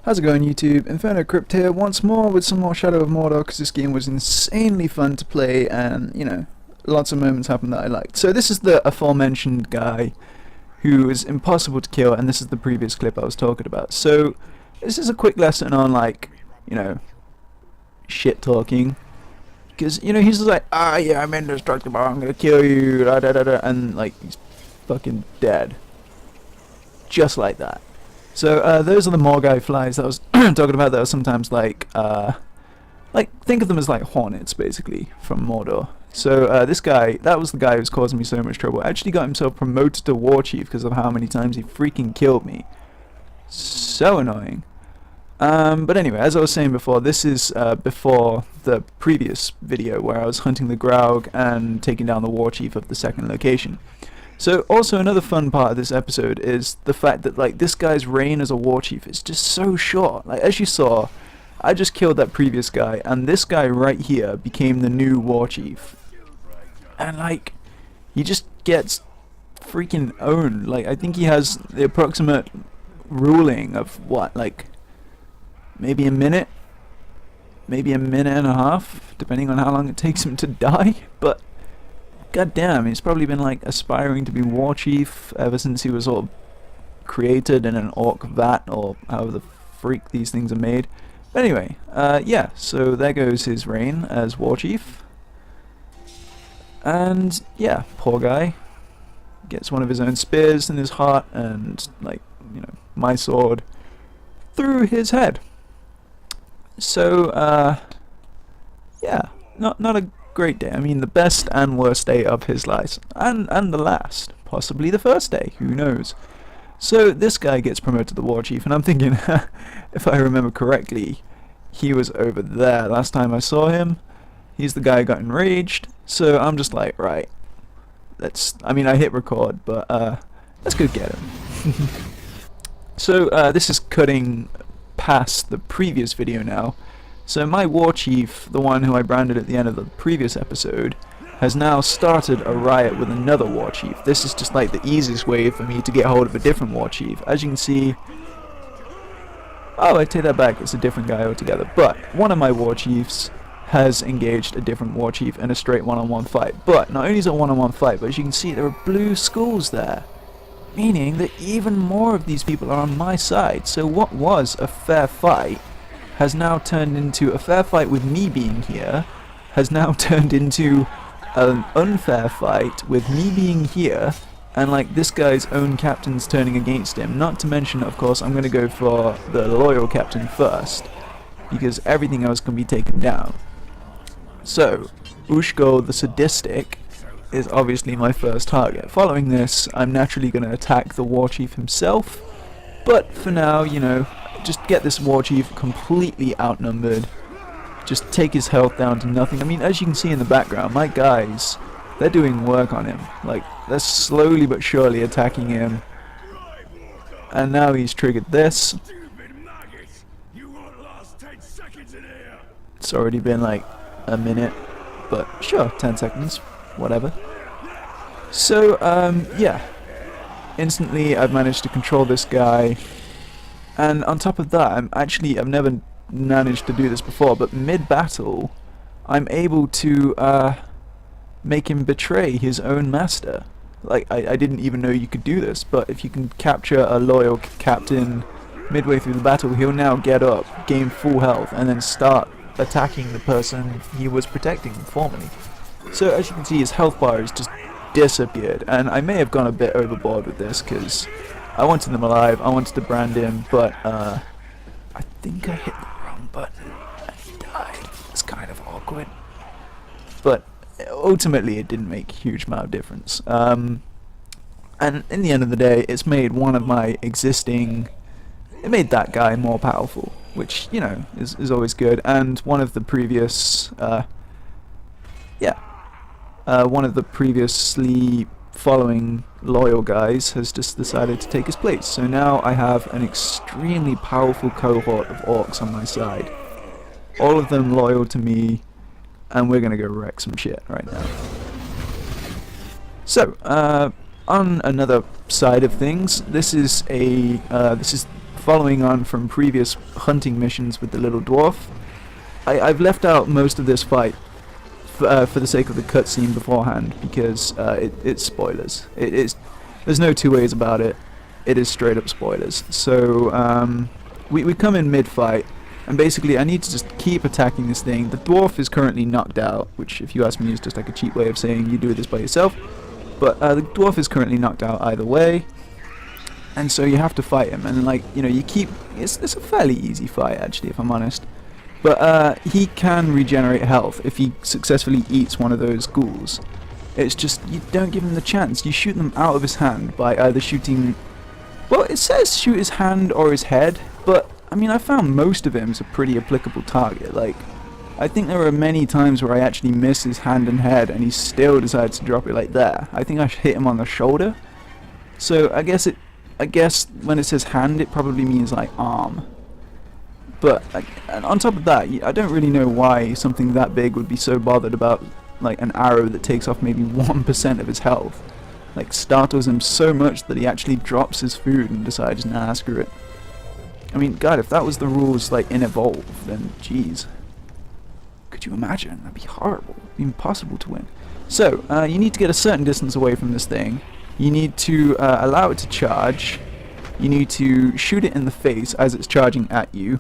How's it going, YouTube? Inferno Crypt here once more with some more Shadow of Mordor, because this game was insanely fun to play and, you know, lots of moments happened that I liked. So this is the aforementioned guy who is impossible to kill, and this is the previous clip I was talking about. So this is a quick lesson on, like, you know, shit talking. Because, you know, he's just like, yeah, I'm indestructible, I'm gonna kill you, da da da da, and, like, he's fucking dead. Just like that. So those are the Morgai flies that I was talking about. That are sometimes like think of them as like hornets, basically, from Mordor. So this guy, that was the guy who was causing me so much trouble. Actually got himself promoted to war chief because of how many times he freaking killed me. So annoying. But anyway, as I was saying before, this is before the previous video where I was hunting the Graug and taking down the war chief of the second location. So also another fun part of this episode is the fact that, like, this guy's reign as a war chief is just so short. Like, as you saw, I just killed that previous guy, and this guy right here became the new war chief. And, like, he just gets freaking owned. Like, I think he has the approximate ruling of what, like, maybe a minute? Maybe a minute and a half, depending on how long it takes him to die. But god damn, he's probably been like aspiring to be war chief ever since he was sort of created in an orc vat, or however the freak these things are made. But anyway, yeah, so there goes his reign as war chief. And yeah, poor guy gets one of his own spears in his heart, and, like, you know, my sword through his head. So yeah, not a great day. I mean, the best and worst day of his life, and the last, possibly the first day, who knows. So this guy gets promoted to the war chief, and I'm thinking, if I remember correctly, he was over there last time I saw him. He's the guy who got enraged, so I'm just like, right, I mean, I hit record, but let's go get him. So this is cutting past the previous video now. So my war chief, the one who I branded at the end of the previous episode, has now started a riot with another war chief. This is just like the easiest way for me to get hold of a different war chief. As you can see, oh, I take that back, it's a different guy altogether. But one of my war chiefs has engaged a different war chief in a straight one-on-one fight. But not only is it a one-on-one fight, but as you can see, there are blue skulls there, meaning that even more of these people are on my side. So what was a fair fight has now turned into a fair fight with me being here, has now turned into an unfair fight with me being here, and, like, this guy's own captain's turning against him. Not to mention, of course, I'm going to go for the loyal captain first, because everything else can be taken down. So, Ushko the Sadistic is obviously my first target. Following this, I'm naturally going to attack the war chief himself, but for now, you know, just get this war chief completely outnumbered, just take his health down to nothing. I mean, as you can see in the background, my guys, they're doing work on him. Like, they're slowly but surely attacking him, and now he's triggered this. It's already been like a minute, but sure, 10 seconds, whatever. So yeah, instantly I've managed to control this guy. And on top of that, I've never managed to do this before, but mid-battle, I'm able to make him betray his own master. Like, I didn't even know you could do this, but if you can capture a loyal captain midway through the battle, he'll now get up, gain full health, and then start attacking the person he was protecting formerly. So as you can see, his health bar has just disappeared, and I may have gone a bit overboard with this, because I wanted them alive, I wanted to brand him, but I think I hit the wrong button and he died. It's kind of awkward. But ultimately it didn't make a huge amount of difference. And in the end of the day, it's made one of my existing... It made that guy more powerful, which, you know, is always good. And one of the previous... one of the previously following loyal guys has just decided to take his place. So now I have an extremely powerful cohort of orcs on my side. All of them loyal to me, and we're gonna go wreck some shit right now. So, on another side of things, this is following on from previous hunting missions with the little dwarf, I've left out most of this fight for the sake of the cutscene beforehand, because it's spoilers. There's no two ways about it. It is straight up spoilers. So we come in mid-fight, and basically I need to just keep attacking this thing. The dwarf is currently knocked out, which if you ask me is just like a cheap way of saying you do this by yourself. But the dwarf is currently knocked out either way, and so you have to fight him. And like, you know, you keep... It's a fairly easy fight actually, if I'm honest. But he can regenerate health if he successfully eats one of those ghouls. It's just, you don't give him the chance. You shoot them out of his hand by either shooting... Well, it says shoot his hand or his head, but I mean, I found most of him is a pretty applicable target. Like, I think there were many times where I actually missed his hand and head, and he still decided to drop it like there. I think I hit him on the shoulder. So I guess when it says hand, it probably means like arm. But and on top of that, I don't really know why something that big would be so bothered about like an arrow that takes off maybe 1% of his health. Like, startles him so much that he actually drops his food and decides, nah, screw it. I mean, God, if that was the rules like in Evolve, then jeez. Could you imagine? That'd be horrible. It'd be impossible to win. So, you need to get a certain distance away from this thing. You need to allow it to charge. You need to shoot it in the face as it's charging at you.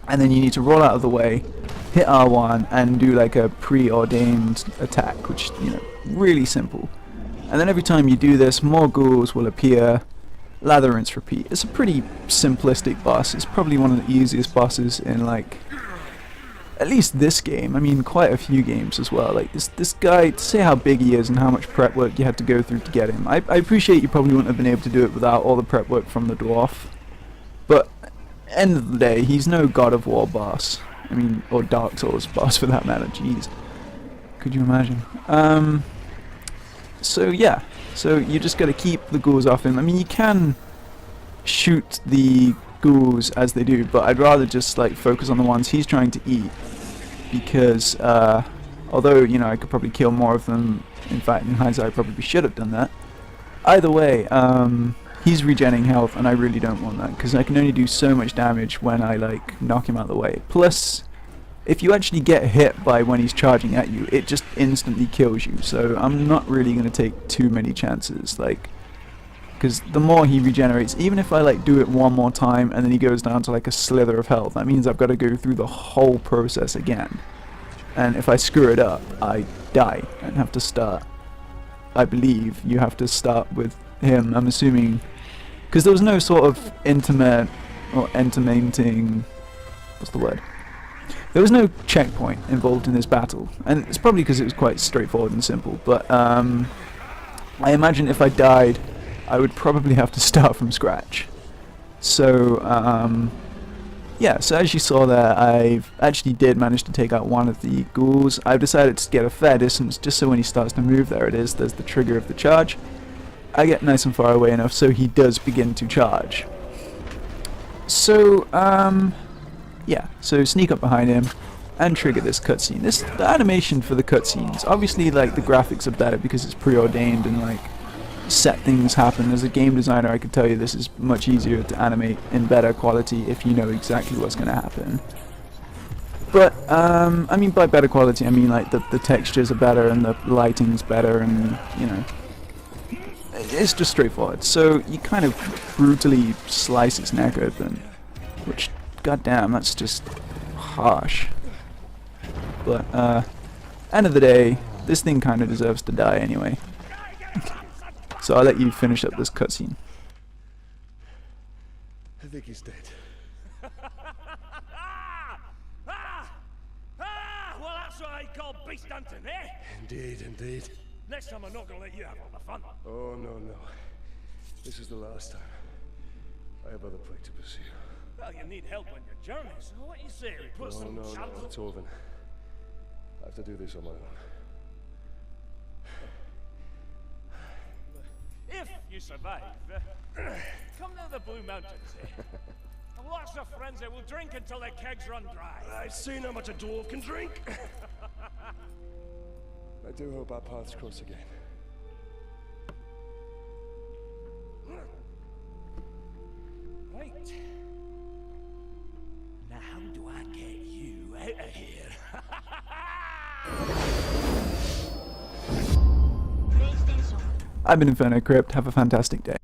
And then you need to roll out of the way, hit R1, and do like a preordained attack, which, you know, really simple. And then every time you do this, more ghouls will appear. Lather, rinse, repeat. It's a pretty simplistic boss. It's probably one of the easiest bosses in, like, at least this game. I mean, quite a few games as well. Like, this guy, to say how big he is and how much prep work you had to go through to get him. I appreciate you probably wouldn't have been able to do it without all the prep work from the dwarf. But end of the day, he's no God of War boss. I mean, or Dark Souls boss for that matter. Jeez, could you imagine? So yeah, so you just gotta keep the ghouls off him. I mean, you can shoot the ghouls as they do, but I'd rather just like focus on the ones he's trying to eat, because although, you know, I could probably kill more of them. In fact, in hindsight, I probably should have done that. Either way, he's regenerating health, and I really don't want that, because I can only do so much damage when I like knock him out of the way. Plus, if you actually get hit by when he's charging at you, it just instantly kills you. So I'm not really going to take too many chances, like, because the more he regenerates, even if I like do it one more time and then he goes down to like a slither of health, that means I've got to go through the whole process again. And if I screw it up, I die and have to start. I believe you have to start with him, I'm assuming, because there was no sort of intimate or intimating, what's the word? There was no checkpoint involved in this battle, and it's probably because it was quite straightforward and simple, but I imagine if I died, I would probably have to start from scratch. So, yeah, so as you saw there, I've actually did manage to take out one of the ghouls. I've decided to get a fair distance, just so when he starts to move, there it is, there's the trigger of the charge. I get nice and far away enough so he does begin to charge. So, yeah, so sneak up behind him and trigger this cutscene. The animation for the cutscenes, obviously, like, the graphics are better because it's preordained and like set things happen. As a game designer, I could tell you this is much easier to animate in better quality if you know exactly what's going to happen. But I mean, by better quality, I mean like the textures are better and the lighting's better, and you know, it's just straightforward. So you kind of brutally slice its neck open, which, goddamn, that's just harsh. But end of the day, this thing kind of deserves to die anyway. So I'll let you finish up this cutscene. I think he's dead. Well, that's what I call beast hunting, eh? Indeed, indeed. Next time I'm not gonna let you have all the fun. Oh, no, no. This is the last time. I have other prey to pursue. Well, you need help on your journey, so what do you say? We put No, some no, shadows. no, it's over. I have to do this on my own. If you survive, come to the Blue Mountains, eh? I've lots of friends that will drink until their kegs run dry. I've seen how much a dwarf can drink. I do hope our paths cross again. Right. here. I've been Inferno Crypt. Have a fantastic day.